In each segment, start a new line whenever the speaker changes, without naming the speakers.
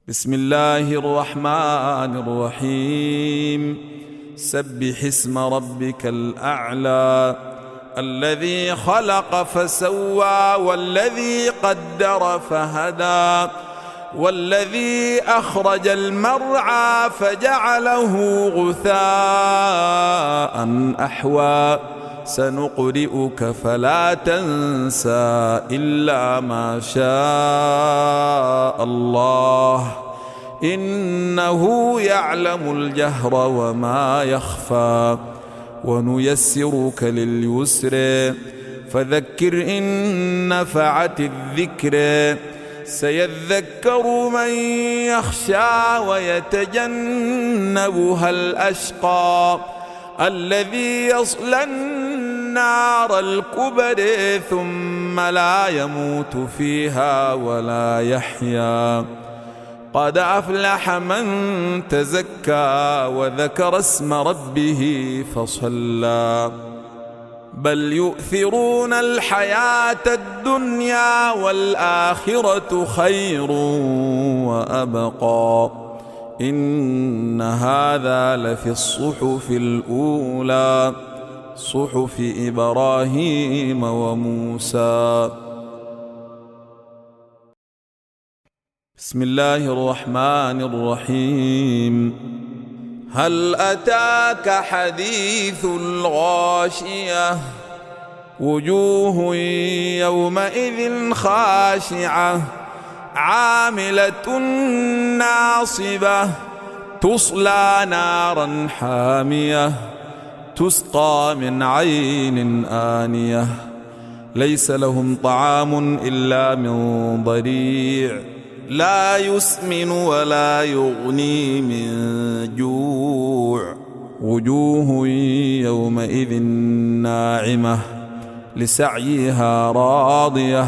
بسم الله الرحمن الرحيم. سبح اسم ربك الأعلى الذي خلق فسوى والذي قدر فهدى والذي أخرج المرعى فجعله غثاء أحوى سنقرئك فلا تنسى إلا ما شاء الله إنه يعلم الجهر وما يخفى ونيسرك لليسر فذكر إن نفعت الذكر سيذكر من يخشى ويتجنبها الأشقى الذي يصلى النار الكبرى ثم لا يموت فيها ولا يحيا قد أفلح من تزكى وذكر اسم ربه فصلى بل يؤثرون الحياة الدنيا والآخرة خير وأبقى إن هذا لفي الصحف الأولى صحف إبراهيم وموسى. بسم الله الرحمن الرحيم. هل أتاك حديث الغاشية وجوه يومئذ خاشعة عاملة ناصبة تصلى نارا حامية تسقى من عين آنية ليس لهم طعام إلا من ضريع لا يسمن ولا يغني من جوع وجوه يومئذ ناعمة لسعيها راضية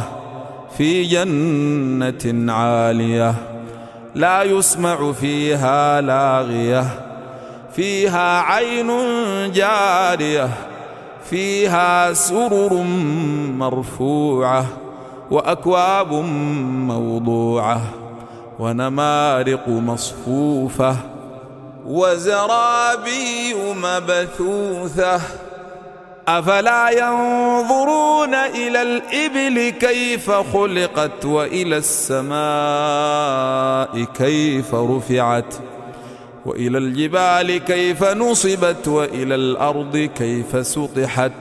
في جنة عالية لا يسمع فيها لاغية فيها عين جارية فيها سرر مرفوعة وأكواب موضوعة ونمارق مصفوفة وزرابي مبثوثة أفلا ينظرون إلى الإبل كيف خلقت وإلى السماء كيف رفعت وإلى الجبال كيف نصبت وإلى الأرض كيف سطحت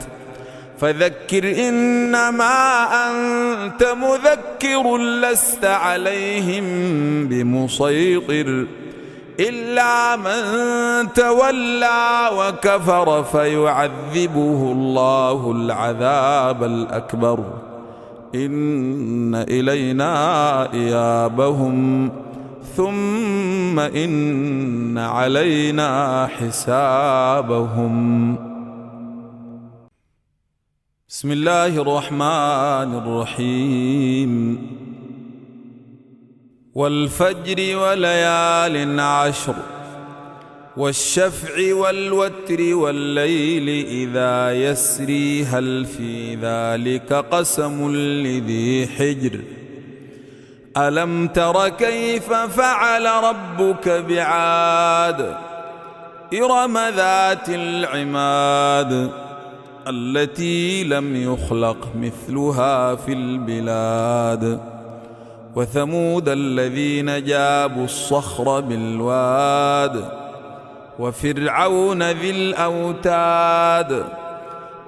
فذكر إنما أنت مذكر لست عليهم بمسيطر إلا من تولى وكفر فيعذبه الله العذاب الأكبر إن إلينا إيابهم ثم إن علينا حسابهم. بسم الله الرحمن الرحيم. والفجر وليال عشر والشفع والوتر والليل إذا يسري هل في ذلك قسم لذي حجر ألم تر كيف فعل ربك بعاد إرم ذات العماد التي لم يخلق مثلها في البلاد وثمود الذين جابوا الصخر بالواد وفرعون ذي الأوتاد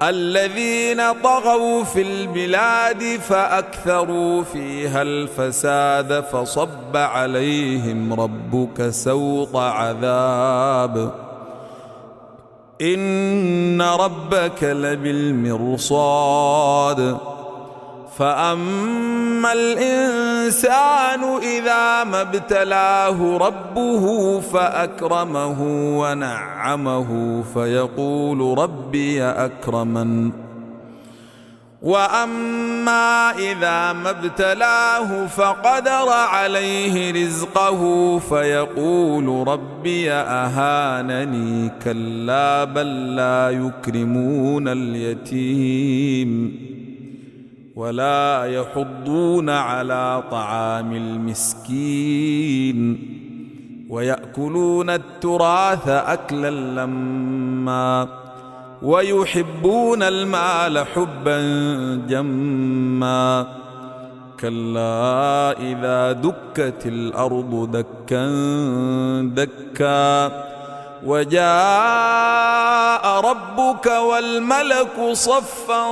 الذين طغوا في البلاد فأكثروا فيها الفساد فصب عليهم ربك سوط عذاب إن ربك لبالمرصاد فأما الإنسان إذا ما ابتلاه ربه فأكرمه ونعمه فيقول ربي أكرمن وأما إذا ما ابتلاه فقدر عليه رزقه فيقول ربي أهانني كلا بل لا يكرمون اليتيم ولا يحضون على طعام المسكين ويأكلون التراث أكلا لما ويحبون المال حبا جما كلا إذا دكت الأرض دكا دكا وجاء ربك والملك صفا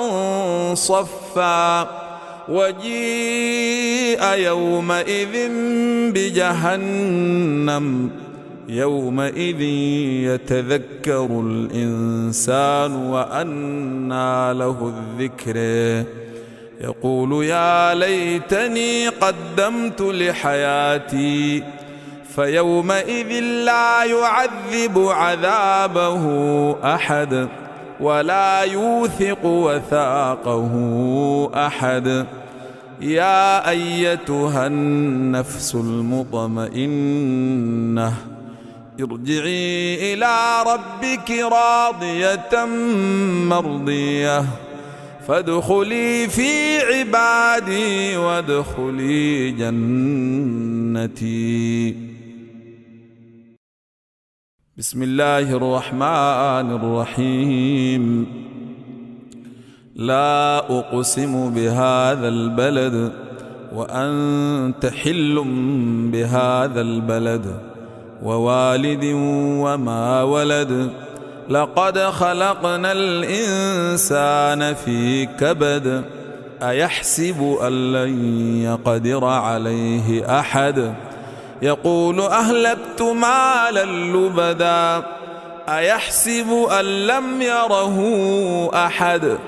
صفا وجيء يومئذ بجهنم يومئذ يتذكر الإنسان وأنى له الذكر يقول يا ليتني قدمت لحياتي فيومئذ لا يعذب عذابه أحد ولا يوثق وثاقه أحد يا أيتها النفس المطمئنة ارجعي إلى ربك راضية مرضية فادخلي في عبادي وادخلي جنتي. بسم الله الرحمن الرحيم. لا أقسم بهذا البلد وأنت حل بهذا البلد ووالد وما ولد لقد خلقنا الإنسان في كبد أيحسب أن لن يقدر عليه أحد يقول أهلكت مالا لبدا أيحسب أن لم يره أحد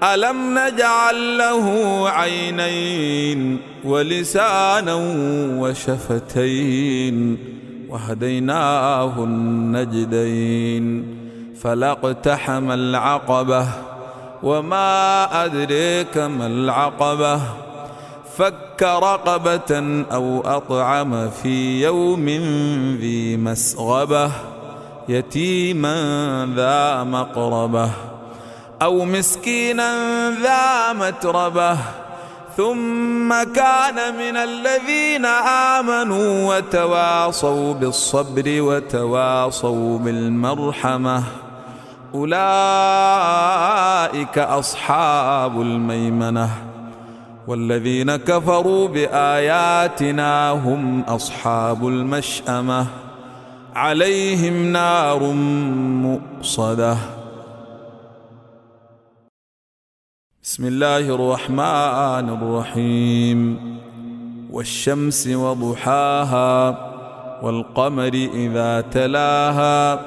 ألم نجعل له عينين ولسانا وشفتين وهديناه النجدين فلاقتحم العقبة وما أدريك ما العقبة فك رقبة أو أطعم في يوم ذي مسغبة يتيما ذا مقربة أو مسكينا ذا متربة ثم كان من الذين آمنوا وتواصوا بالصبر وتواصوا بالمرحمة أولئك أصحاب الميمنة والذين كفروا بآياتنا هم أصحاب المشأمة عليهم نار مؤصدة. بسم الله الرحمن الرحيم. والشمس وضحاها والقمر إذا تلاها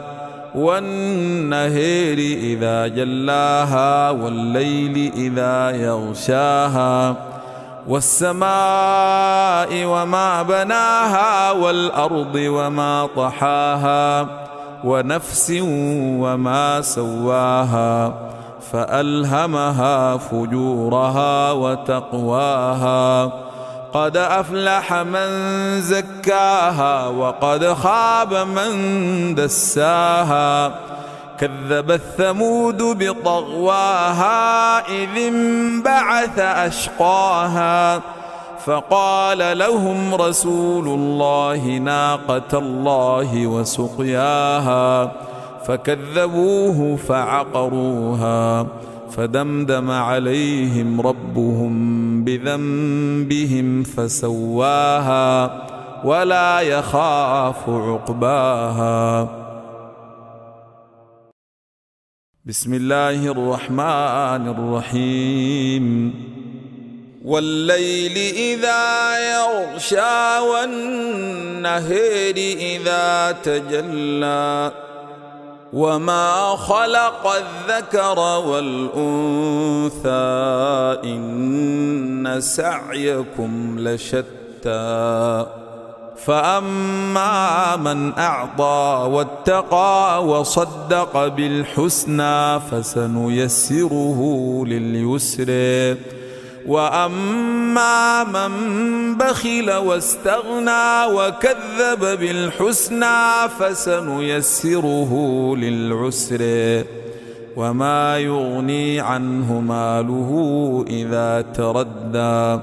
والنهر إذا جلاها والليل إذا يغشاها والسماء وما بناها والأرض وما طحاها ونفس وما سواها فألهمها فجورها وتقواها قد أفلح من زكاها وقد خاب من دساها كذبت ثمود بطغواها إذ انبعث أشقاها فقال لهم رسول الله ناقة الله وسقياها فكذبوه فعقروها فدمدم عليهم ربهم بذنبهم فسواها ولا يخاف عقباها. بسم الله الرحمن الرحيم. والليل إذا يغشى والنهر إذا تجلى وما خلق الذكر والأنثى إن سعيكم لشتى فأما من أعطى واتقى وصدق بالحسنى فسنيسره لليسر وأما من بخل واستغنى وكذب بالحسنى فسنيسره للعسر وما يغني عنه ماله إذا تردى